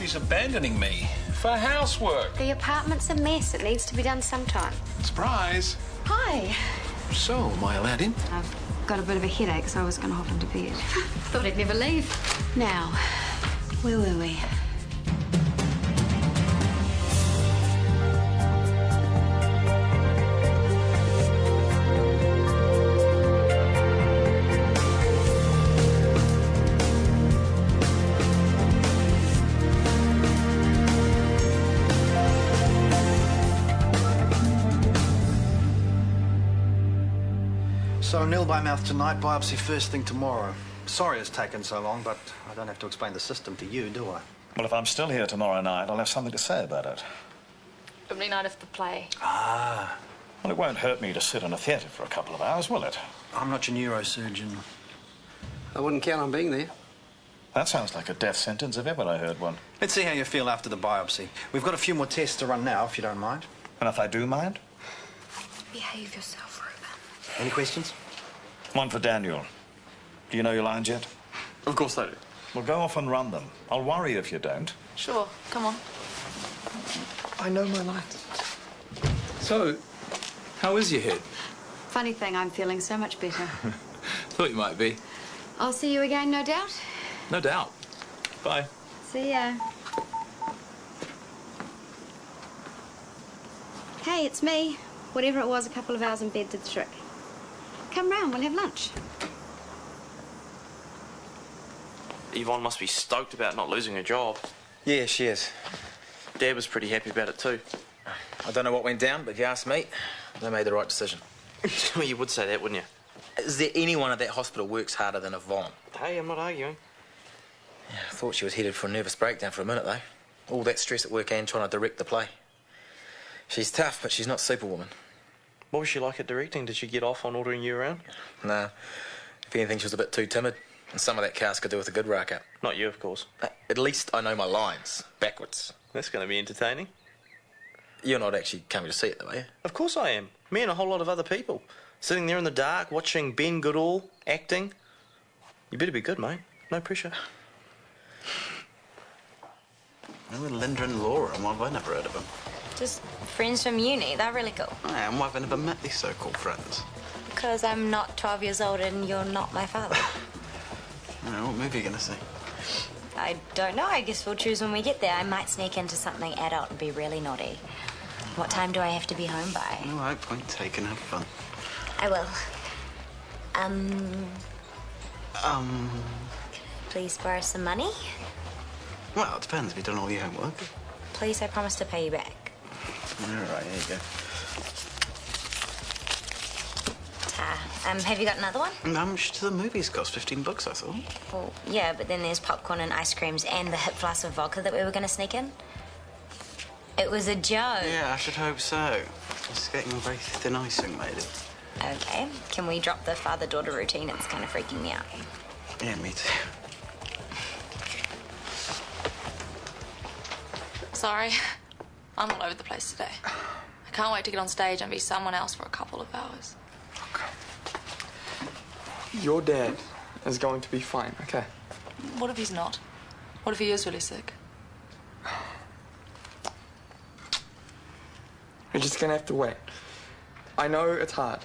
she's abandoning me for housework. The apartment's a mess. It needs to be done sometime. Surprise. Hi. So, am I allowed in? I've got a bit of a headache, so I was going to hop into bed. Thought I'd never leave. Now, where were we? So, nil by mouth tonight, biopsy first thing tomorrow. Sorry it's taken so long, but I don't have to explain the system to you, do I? Well, if I'm still here tomorrow night, I'll have something to say about it. Opening night of the play. Ah. Well, it won't hurt me to sit in a theatre for a couple of hours, will it? I'm not your neurosurgeon. I wouldn't count on being there. That sounds like a death sentence if ever I heard one. Let's see how you feel after the biopsy. We've got a few more tests to run now, if you don't mind. And if I do mind? Behave yourself, Ruben. Any questions? One for Daniel. Do you know your lines yet? Of course I do. Well, go off and run them. I'll worry if you don't. Sure, come on. I know my lines. So, how is your head? Funny thing, I'm feeling so much better. Thought you might be. I'll see you again, no doubt. No doubt. Bye. See ya. Hey, it's me. Whatever it was, a couple of hours in bed did the trick. Come round, we'll have lunch. Yvonne must be stoked about not losing her job. Yeah, she is. Dad was pretty happy about it too. I don't know what went down, but if you ask me, they made the right decision. Well, you would say that, wouldn't you? Is there anyone at that hospital works harder than Yvonne? Hey, I'm not arguing. Yeah, I thought she was headed for a nervous breakdown for a minute, though. All that stress at work and trying to direct the play. She's tough, but she's not Superwoman. What was she like at directing? Did she get off on ordering you around? Nah. If anything, she was a bit too timid. And some of that cast could do with a good rack up. Not you, of course. At least I know my lines, backwards. That's going to be entertaining. You're not actually coming to see it, though, are you? Of course I am. Me and a whole lot of other people. Sitting there in the dark, watching Ben Goodall acting. You better be good, mate. No pressure. Remember Linda and Laura? I've never heard of them. Just friends from uni. They're really cool. And I've never met these so-called friends. Because I'm not 12 years old and you're not my father. What movie are you going to see? I don't know. I guess we'll choose when we get there. I might sneak into something adult and be really naughty. What time do I have to be home by? All right, point taken. Have fun. I will. Please borrow some money? Well, it depends if you've done all your homework. Please, I promise to pay you back. All right, here you go. Have you got another one? How much do the movies cost? $15, I thought. Well, yeah, but then there's popcorn and ice creams and the hip flask of vodka that we were going to sneak in. It was a joke. Yeah, I should hope so. It's getting very thin icing, mate. Okay. Can we drop the father-daughter routine? It's kind of freaking me out. Yeah, me too. Sorry. I'm all over the place today. I can't wait to get on stage and be someone else for a couple of hours. Your dad is going to be fine, okay? What if he's not? What if he is really sick? You're just gonna have to wait. I know it's hard.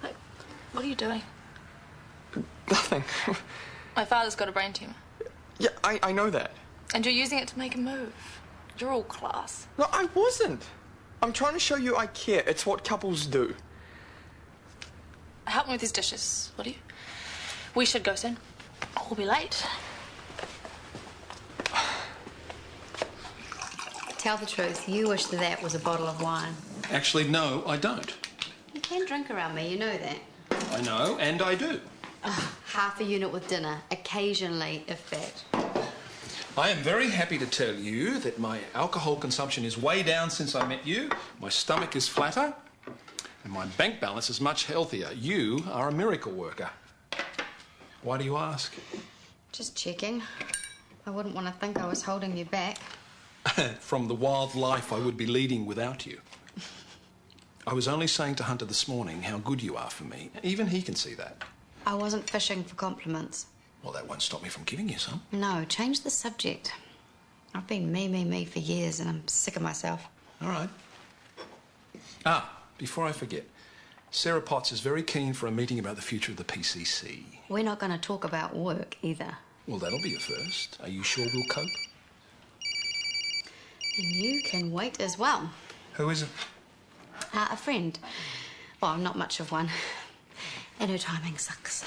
Like, what are you doing? Nothing. My father's got a brain tumour. Yeah, I know that. And you're using it to make a move. You're all class. No, I wasn't. I'm trying to show you I care. It's what couples do. Help me with these dishes, will you? We should go soon. We'll be late. Tell the truth, you wish that was a bottle of wine. Actually, no, I don't. You can drink around me, you know that. I know, and I do. Half a unit with dinner, occasionally, if that. I am very happy to tell you that my alcohol consumption is way down since I met you. My stomach is flatter, and my bank balance is much healthier. You are a miracle worker. Why do you ask? Just checking. I wouldn't want to think I was holding you back. From the wild life I would be leading without you. I was only saying to Hunter this morning how good you are for me. Even he can see that. I wasn't fishing for compliments. Well, that won't stop me from giving you some. No, change the subject. I've been me for years and I'm sick of myself. All right. Ah, before I forget, Sarah Potts is very keen for a meeting about the future of the PCC. We're not going to talk about work either. Well, that'll be a first. Are you sure we'll cope? And you can wait as well. Who is it? A friend. Well, not much of one. And her timing sucks.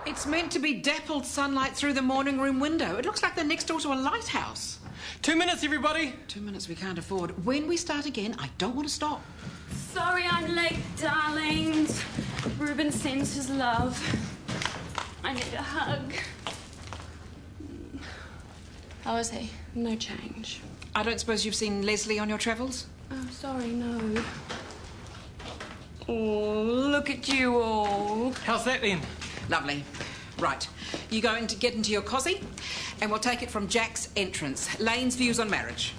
It's meant to be dappled sunlight through the morning room window. It looks like they're next door to a lighthouse. 2 minutes, everybody. 2 minutes we can't afford. When we start again, I don't want to stop. Sorry I'm late, darlings. Ruben sends his love. I need a hug. How is he? No change. I don't suppose you've seen Leslie on your travels? Oh, sorry, no. Oh, look at you all. How's that then? Lovely. Right. You going to get into your cosy, and we'll take it from Jack's entrance. Lane's views on marriage.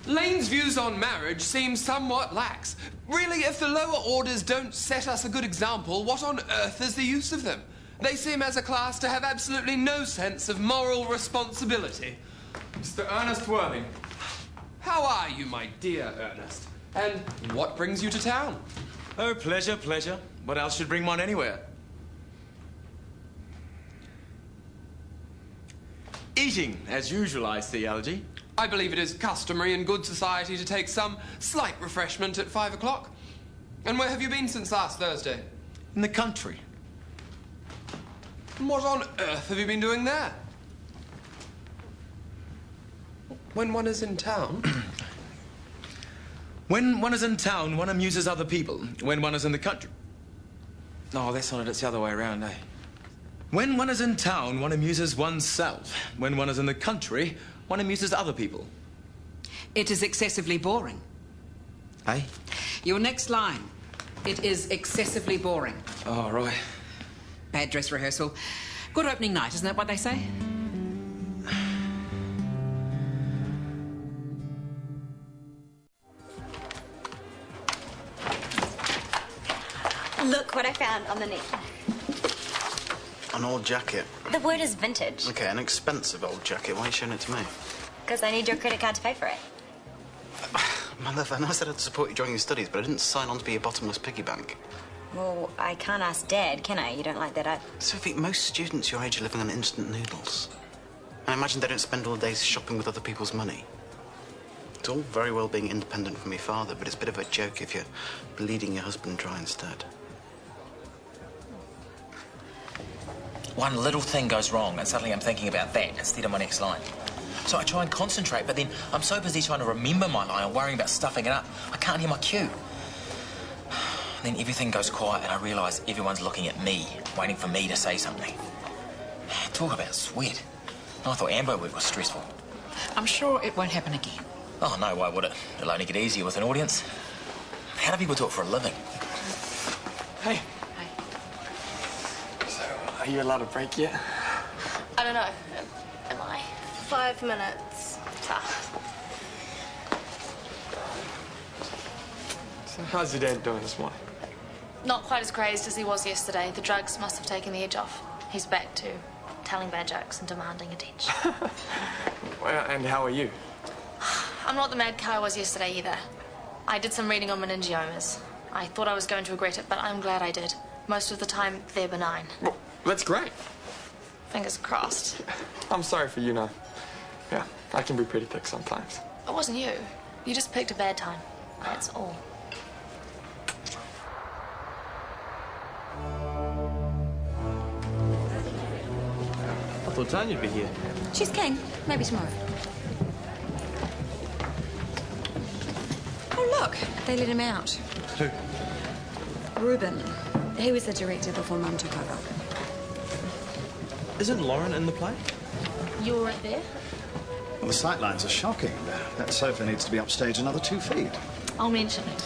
Lane's views on marriage seem somewhat lax. Really, if the lower orders don't set us a good example, what on earth is the use of them? They seem as a class to have absolutely no sense of moral responsibility. Mr. Ernest Worthing. How are you, my dear Ernest? And what brings you to town? Oh, pleasure, pleasure. What else should bring one anywhere? Eating, as usual, I see, Algie. I believe it is customary in good society to take some slight refreshment at 5 o'clock. And where have you been since last Thursday? In the country. And what on earth have you been doing there? When one is in town... When one is in town, one amuses other people. When one is in the country... No, that's not it. It's the other way around, eh? When one is in town, one amuses oneself. When one is in the country, one amuses other people. It is excessively boring. Hey? Your next line. It is excessively boring. Oh, right. Bad dress rehearsal. Good opening night, isn't that what they say? Look what I found on the net. An old jacket. The word is vintage. Okay, an expensive old jacket. Why are you showing it to me? Because I need your credit card to pay for it. My love, I know I said I'd support you during your studies, but I didn't sign on to be a bottomless piggy bank. Well, I can't ask Dad, can I? You don't like that, Sophie, most students your age are living on instant noodles. And I imagine they don't spend all days shopping with other people's money. It's all very well being independent from your father, but it's a bit of a joke if you're bleeding your husband dry instead. One little thing goes wrong, and suddenly I'm thinking about that instead of my next line. So I try and concentrate, but then I'm so busy trying to remember my line and worrying about stuffing it up, I can't hear my cue. Then everything goes quiet, and I realise everyone's looking at me, waiting for me to say something. Talk about sweat. I thought Ambo work was stressful. I'm sure it won't happen again. Oh, no, why would it? It'll only get easier with an audience. How do people talk for a living? Hey. So, are you allowed a break yet? I don't know. Am I? 5 minutes. So, how's your dad doing this morning? Not quite as crazed as he was yesterday. The drugs must have taken the edge off. He's back to telling bad jokes and demanding attention. Well, and how are you? I'm not the mad cow I was yesterday either. I did some reading on meningiomas. I thought I was going to regret it, but I'm glad I did. Most of the time, they're benign. Well, that's great. Fingers crossed. I'm sorry for you now. Yeah, I can be pretty thick sometimes. It wasn't you. You just picked a bad time. That's all. I thought Tanya'd be here. She's keen. Maybe tomorrow. Oh, look. They let him out. Who? Ruben. He was the director before Mum took over. Isn't Lauren in the play? You were right there? Well, the sightlines are shocking. That sofa needs to be upstaged another 2 feet. I'll mention it.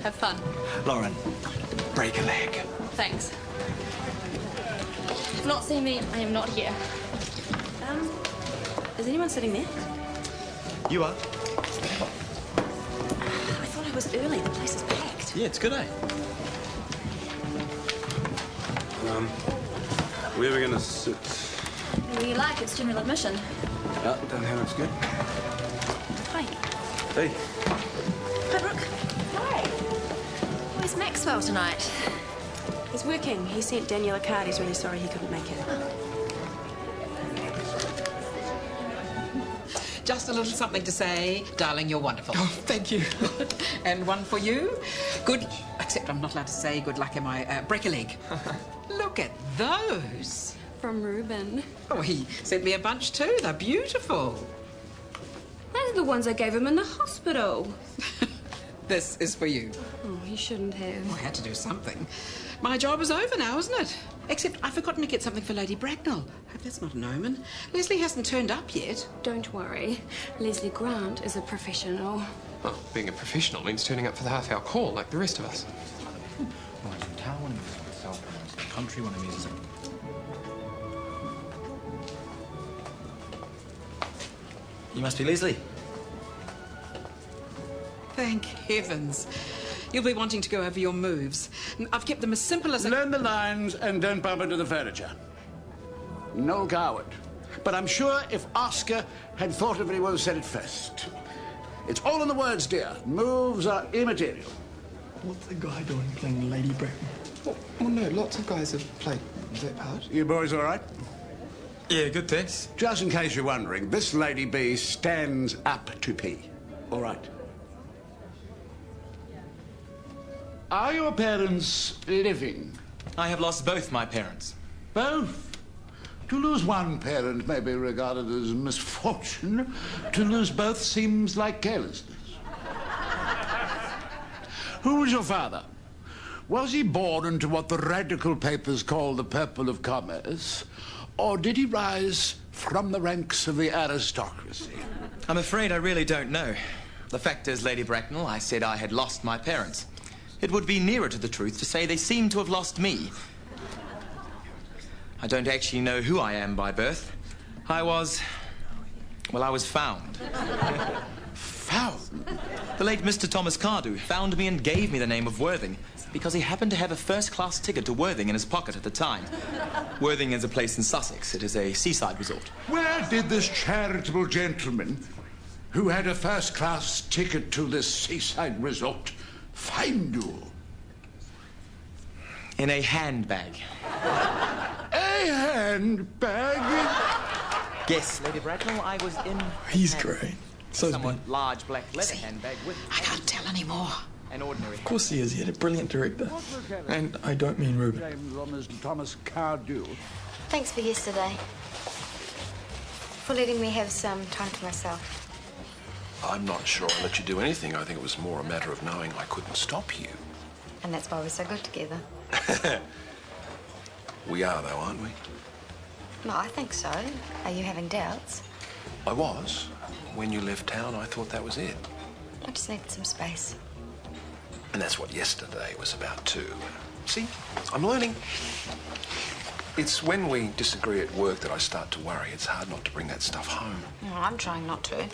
Have fun. Lauren, break a leg. Thanks. If not seeing me, I am not here. Is anyone sitting there? You are. I thought I it was early. The place is packed. Yeah, it's good, eh? Where are we going to sit? Where you like, it's general admission. Down here looks good. Hi. Hey. Hi, Brooke. Hi. Where's Maxwell tonight? He's working. He sent Daniel a card. He's really sorry he couldn't make it. Just a little something to say. Darling, you're wonderful. Oh, thank you. And one for you. Good, except I'm not allowed to say good luck in my break a leg. Look at those. From Reuben. Oh, he sent me a bunch too. They're beautiful. Those are the ones I gave him in the hospital. This is for you. Oh, he shouldn't have. Well, I had to do something. My job is over now, isn't it? Except I've forgotten to get something for Lady Bracknell. Hope that's not an omen. Leslie hasn't turned up yet. Don't worry. Leslie Grant is a professional. Well, being a professional means turning up for the half-hour call like the rest of us. One is in town, one amuses himself, one is in the country, one amuses him. You must be Leslie. Thank heavens. You'll be wanting to go over your moves. I've kept them as simple as... Learn the lines and don't bump into the furniture. No coward. But I'm sure if Oscar had thought of it, he would have said it first. It's all in the words, dear. Moves are immaterial. What's the guy doing playing Lady Bracknell? Well, no, lots of guys have played that part. You boys all right? Yeah, good, thanks. Just in case you're wondering, this Lady B stands up to P. All right. Are your parents living? I have lost both my parents. Both? To lose one parent may be regarded as misfortune. To lose both seems like carelessness. Who was your father? Was he born into what the radical papers call the purple of commerce? Or did he rise from the ranks of the aristocracy? I'm afraid I really don't know. The fact is, Lady Bracknell, I said I had lost my parents. It would be nearer to the truth to say they seem to have lost me. I don't actually know who I am by birth. I was found. Found? The late Mr. Thomas Cardew found me and gave me the name of Worthing because he happened to have a first-class ticket to Worthing in his pocket at the time. Worthing is a place in Sussex. It is a seaside resort. Where did this charitable gentleman, who had a first-class ticket to this seaside resort, find you? In a handbag. A handbag? Yes, Lady Bracknell, I was in... He's great. So somewhat large black leather handbag with... I can't tell anymore. An ordinary... Of course he is. He had a brilliant director. And I don't mean Reuben. Thomas Cardew. Thanks for yesterday. For letting me have some time to myself. I'm not sure I let you do anything. I think it was more a matter of knowing I couldn't stop you. And that's why we're so good together. We are, though, aren't we? No, I think so. Are you having doubts? I was. When you left town, I thought that was it. I just needed some space. And that's what yesterday was about, too. See, I'm learning. It's when we disagree at work that I start to worry. It's hard not to bring that stuff home. No, I'm trying not to.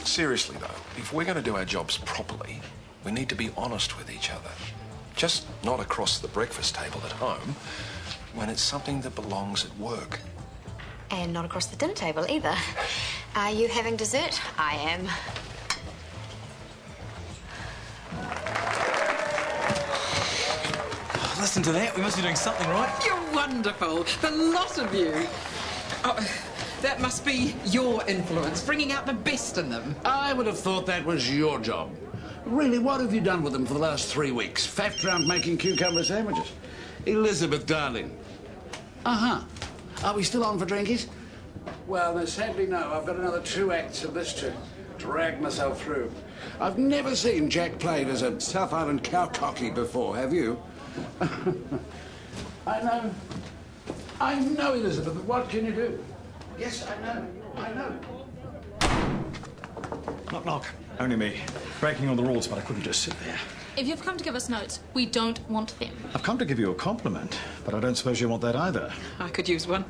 Seriously, though, if we're going to do our jobs properly, we need to be honest with each other. Just not across the breakfast table at home when it's something that belongs at work. And not across the dinner table either. Are you having dessert? I am. Listen to that. We must be doing something right. You're wonderful. The lot of you. Oh, that must be your influence, bringing out the best in them. I would have thought that was your job. Really, what have you done with them for the last 3 weeks? Faffed around making cucumber sandwiches? Elizabeth, darling. Uh-huh. Are we still on for drinkies? Well, no, sadly, no. I've got another 2 acts of this to drag myself through. I've never seen Jack played as a South Island cowcocky before, have you? I know, Elizabeth, but what can you do? Yes, I know. Knock, knock. Only me. Breaking all the rules, but I couldn't just sit there. If you've come to give us notes, we don't want them. I've come to give you a compliment, but I don't suppose you want that either. I could use one.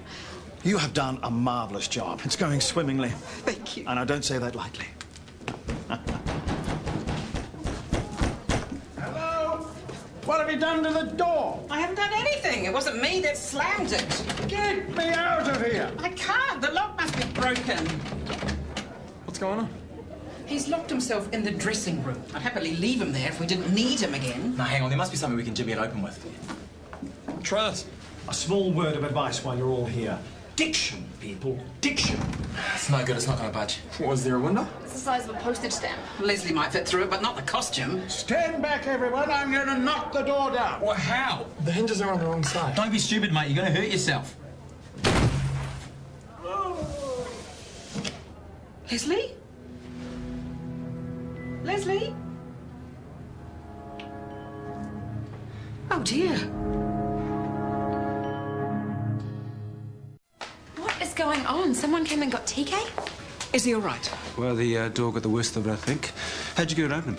You have done a marvellous job. It's going swimmingly. Thank you. And I don't say that lightly. What have you done to the door? I haven't done anything. It wasn't me that slammed it. Get me out of here! I can't. The lock must be broken. What's going on? He's locked himself in the dressing room. I'd happily leave him there if we didn't need him again. Now, hang on. There must be something we can jimmy it open with. Try this. A small word of advice while you're all here. Diction, people. Diction. It's no good. It's not going to budge. Was there a window? It's the size of a postage stamp. Leslie might fit through it, but not the costume. Stand back, everyone. I'm going to knock the door down. Well, how? The hinges are on the wrong side. Don't be stupid, mate. You're going to hurt yourself. Leslie? Leslie? Oh, dear. What is going on? Someone came and got TK? Is he all right? Well, the door got the worst of it, I think. How'd you get it open?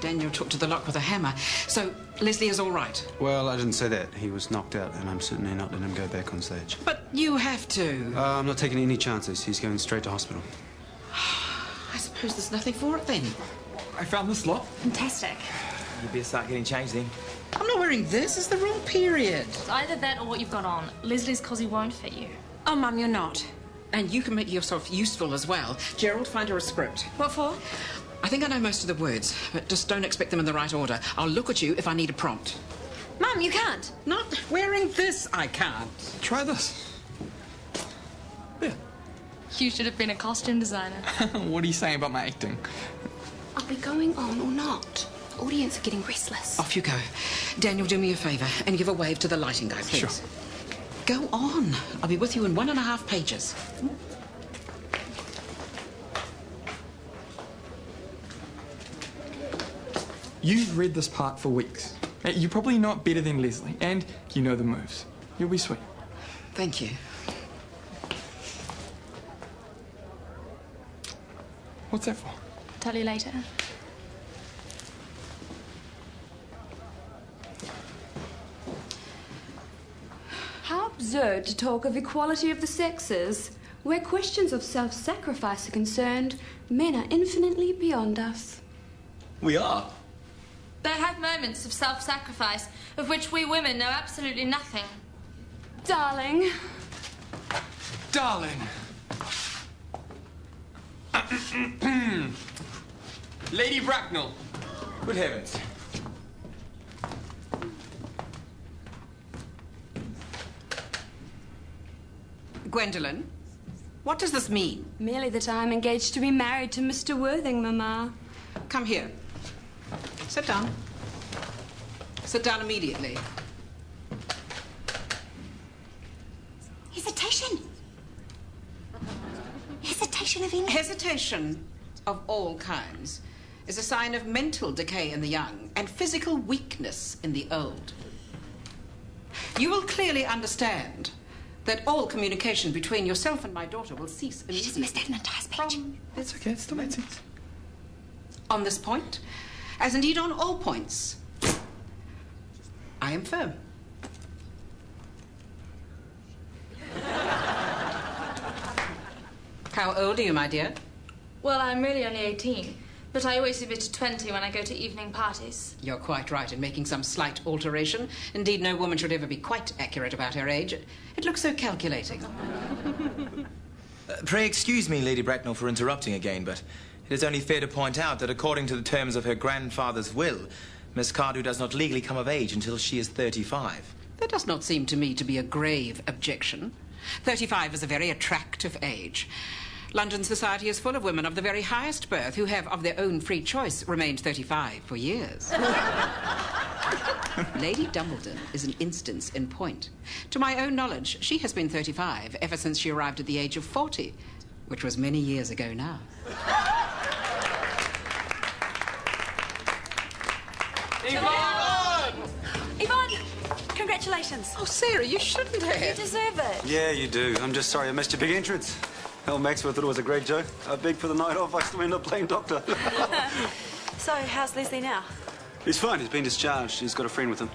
Daniel took to the lock with a hammer. So, Leslie is all right? Well, I didn't say that. He was knocked out, and I'm certainly not letting him go back on stage. But you have to. I'm not taking any chances. He's going straight to hospital. I suppose there's nothing for it then. I found this lot. Fantastic. You better start getting changed then. I'm not wearing this. It's the wrong period. It's either that or what you've got on. Leslie's cosy won't fit you. Oh, Mum, you're not. And you can make yourself useful as well. Gerald, find her a script. What for? I think I know most of the words, but just don't expect them in the right order. I'll look at you if I need a prompt. Mum, you can't. Not wearing this, I can't. Try this. There. You should have been a costume designer. What are you saying about my acting? Are we going on or not? The audience are getting restless. Off you go. Daniel, do me a favour and give a wave to the lighting guy, please. Sure. Go on. I'll be with you in 1.5 pages. You've read this part for weeks. You probably know it better than Leslie, and you know the moves. You'll be sweet. Thank you. What's that for? Tell you later. How absurd to talk of equality of the sexes. Where questions of self-sacrifice are concerned, men are infinitely beyond us. We are. They have moments of self-sacrifice of which we women know absolutely nothing. Darling. Darling. Lady Bracknell. Good heavens. Gwendolyn, what does this mean? Merely that I am engaged to be married to Mr. Worthing, Mamma. Come here. Sit down. Sit down immediately. Hesitation. Hesitation of any... Hesitation of all kinds is a sign of mental decay in the young and physical weakness in the old. You will clearly understand that all communication between yourself and my daughter will cease immediately. She just missed out an entire speech. It's okay, it still makes sense. On this point, as indeed on all points, I am firm. How old are you, my dear? Well, I'm really only 18, but I always admit to 20 when I go to evening parties. You're quite right in making some slight alteration. Indeed, no woman should ever be quite accurate about her age. It looks so calculating. Pray excuse me, Lady Bracknell, for interrupting again, but it is only fair to point out that according to the terms of her grandfather's will, Miss Cardew does not legally come of age until she is 35. That does not seem to me to be a grave objection. 35 is a very attractive age. London society is full of women of the very highest birth who have, of their own free choice, remained 35 for years. Lady Dumbledon is an instance in point. To my own knowledge, she has been 35 ever since she arrived at the age of 40, which was many years ago now. Yvonne! Yvonne! Congratulations. Oh, Sarah, you shouldn't have. You deserve it. Yeah, you do. I'm just sorry I missed your big entrance. Hell, Maxwell thought it was a great joke. I begged for the night off. I still end up playing doctor. So, how's Leslie now? He's fine. He's been discharged. He's got a friend with him.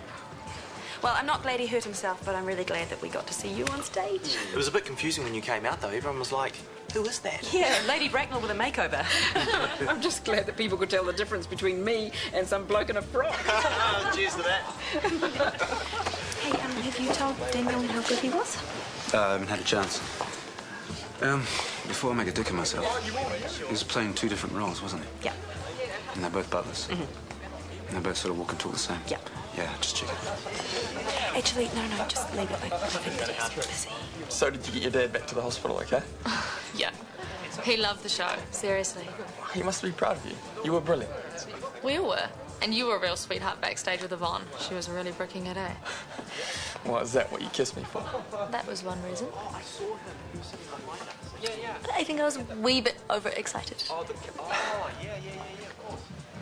Well, I'm not glad he hurt himself, but I'm really glad that we got to see you on stage. It was a bit confusing when you came out, though. Everyone was like, who is that? Yeah, Lady Bracknell with a makeover. I'm just glad that people could tell the difference between me and some bloke in a frock. Cheers to that. Hey, have you told Daniel how good he was? I haven't had a chance. Before I make a dick of myself, he was playing two different roles, wasn't he? Yeah. And they're both butlers. And they both sort of walk and talk the same. Yeah. Yeah, just check it. Actually, no, just leave it. I'm leaving the desk. Busy. So did you get your dad back to the hospital, okay? Yeah. He loved the show, seriously. He must be proud of you. You were brilliant. We all were. And you were a real sweetheart backstage with Yvonne. She was really bricking it, eh? Well, is that what you kissed me for? That was one reason. I think I was a wee bit overexcited.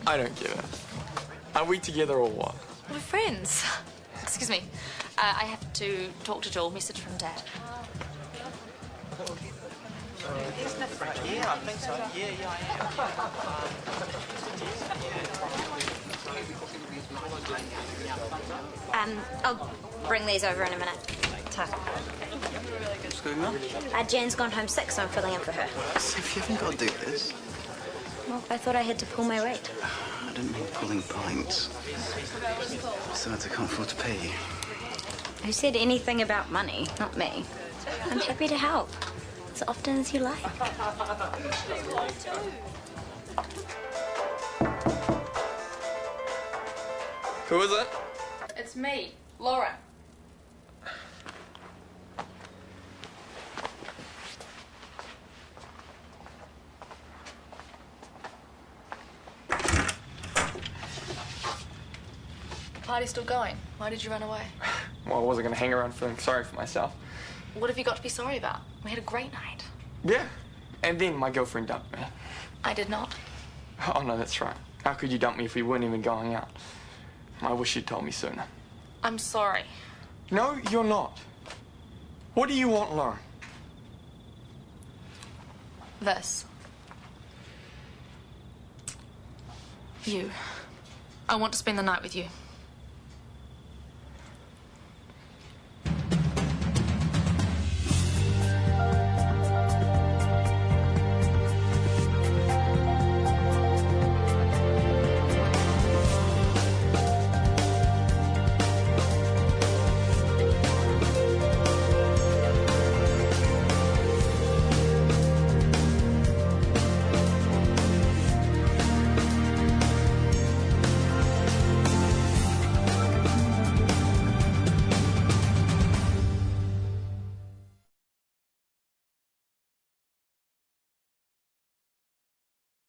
I don't get it. Are we together or what? We're friends. Excuse me. I have to talk to Joel. Message from Dad. Yeah, I think so. Yeah, I am. I'll bring these over in a minute. Ta. What's going on? Jan's gone home sick, so I'm filling in for her. Sif, you haven't got to do this. Well, I thought I had to pull my weight. I didn't mean pulling pints. Besides, I can't afford to pay you. Who said anything about money? Not me. I'm happy to help. As often as you like. Who is it? It's me, Laura. The party's still going. Why did you run away? Well, I wasn't going to hang around feeling sorry for myself. What have you got to be sorry about? We had a great night. Yeah. And then my girlfriend dumped me. I did not. Oh, no, that's right. How could you dump me if we weren't even going out? I wish you'd told me sooner. I'm sorry. No, you're not. What do you want, Lauren? This. You. I want to spend the night with you.